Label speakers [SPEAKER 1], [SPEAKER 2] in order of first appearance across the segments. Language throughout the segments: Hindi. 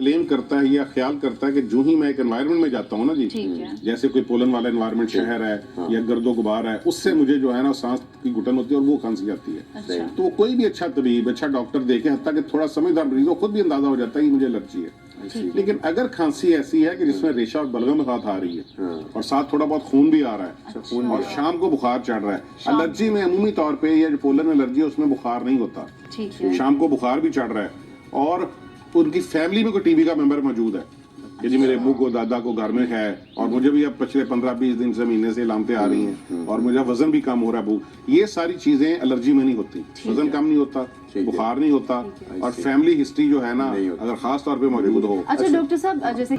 [SPEAKER 1] क्लेम करता है या ख्याल करता है कि जो ही मैं एक एनवायरनमेंट में जाता हूँ ना जी, जैसे कोई पोलन वाला एनवायरनमेंट शहर है या गर्दो गुबार है, उससे मुझे जो है ना सांस की घुटन होती है और वो खांसी आती है।
[SPEAKER 2] अच्छा।
[SPEAKER 1] तो कोई भी अच्छा तबीब, अच्छा डॉक्टर देखे, हत्ता कि थोड़ा समझदार मरीज हो, खुद भी अंदाजा हो जाता है कि मुझे एलर्जी है। लेकिन अगर खांसी ऐसी है कि जिसमें रेशा और बलगम साथ आ रही है और साथ थोड़ा बहुत खून भी आ रहा है और शाम को बुखार चढ़ रहा है, एलर्जी में अमूमी तौर पे या जो पोलन एलर्जी है उसमें बुखार नहीं होता, शाम को बुखार भी चढ़ रहा है और उनकी फैमिली में कोई टीबी का मेंबर मौजूद है कि जी मेरे अब्बू को, दादा को घर में है और मुझे भी अब पिछले 15-20 दिन से, महीने से लामते आ रही हैं और मुझे वजन भी कम हो रहा है, भूख, ये सारी चीजें एलर्जी में नहीं होती। वजन कम नहीं होता, बुखार नहीं होता और फैमिली हिस्ट्री जो है ना अगर खास तौर पे मौजूद हो।
[SPEAKER 2] अच्छा डॉक्टर साहब, जैसे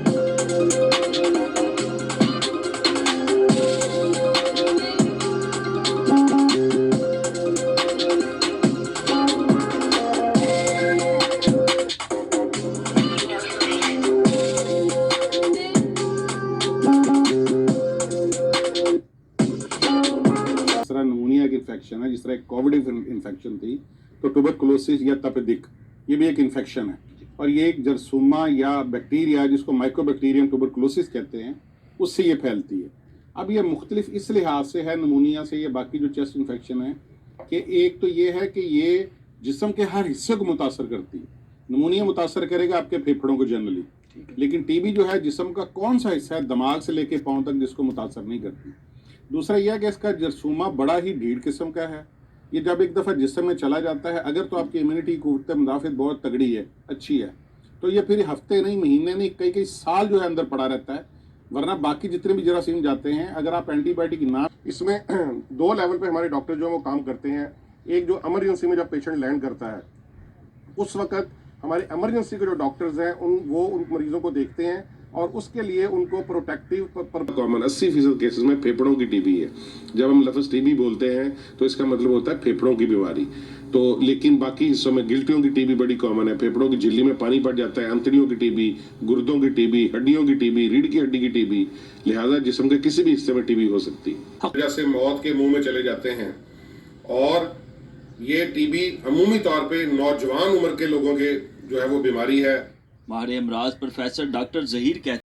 [SPEAKER 1] निमोनिया की इन्फेक्शन है, जिस तरह कोविड इन्फेक्शन थी, तो ट्यूबरकुलोसिस या तपेदिक ये भी एक इन्फेक्शन है और ये एक जरसूमा या बैक्टीरिया जिसको माइक्रोबैक्टीरियम ट्यूबरकुलोसिस कहते हैं, उससे ये फैलती है। अब ये मुख्तलिफ इस लिहाज से है निमोनिया से, ये बाकी जो चेस्ट इन्फेक्शन है, कि एक तो ये है कि ये जिस्म के हर हिस्से को मुतासर करती है। निमोनिया मुतासर करेगा आपके फेफड़ों को जनरली, लेकिन टीबी जो है जिस्म का कौन सा हिस्सा है दिमाग से लेके पाँव तक जिसको मुतासर नहीं करती। दूसरा यह है कि इसका जरसूमा बड़ा ही ढीठ किस्म का है। ये जब एक दफ़ा जिस्म में चला जाता है, अगर तो आपकी इम्यूनिटी क़ुव्वत मुदाफ़ित बहुत तगड़ी है, अच्छी है, तो ये फिर हफ्ते नहीं, महीने नहीं, कई कई साल जो है अंदर पड़ा रहता है। वरना बाकी जितने भी जरासीम जाते हैं, अगर आप एंटीबायोटिक ना, इसमें 2 लेवल पे हमारे डॉक्टर जो है वो काम करते हैं। एक जो इमरजेंसी में जब पेशेंट लैंड करता है, उस वक्त हमारे इमरजेंसी के जो डॉक्टर्स हैं उन मरीजों को देखते हैं और उसके लिए उनको प्रोटेक्टिव पर कॉमन 80% केसेस में फेफड़ों की टीबी है। जब हम लफ्ज़ टीबी बोलते हैं तो इसका मतलब होता है फेफड़ों की बीमारी। तो लेकिन बाकी हिस्सों में गिल्टियों की टीबी बड़ी कॉमन है, फेफड़ों की झिल्ली में पानी पड़ जाता है, अंतड़ियों की टीबी, गुर्दों की टीबी, हड्डियों की टीबी, रीढ़ की हड्डी की टीबी, लिहाजा जिस्म के किसी भी हिस्से में टीबी हो सकती है। जैसे मौत के मुंह में चले जाते हैं और ये टीबी अमूमी तौर पे नौजवान उम्र के लोगों के जो है वो बीमारी है।
[SPEAKER 3] माहिर अमराज प्रोफेसर डॉक्टर जहीर कहते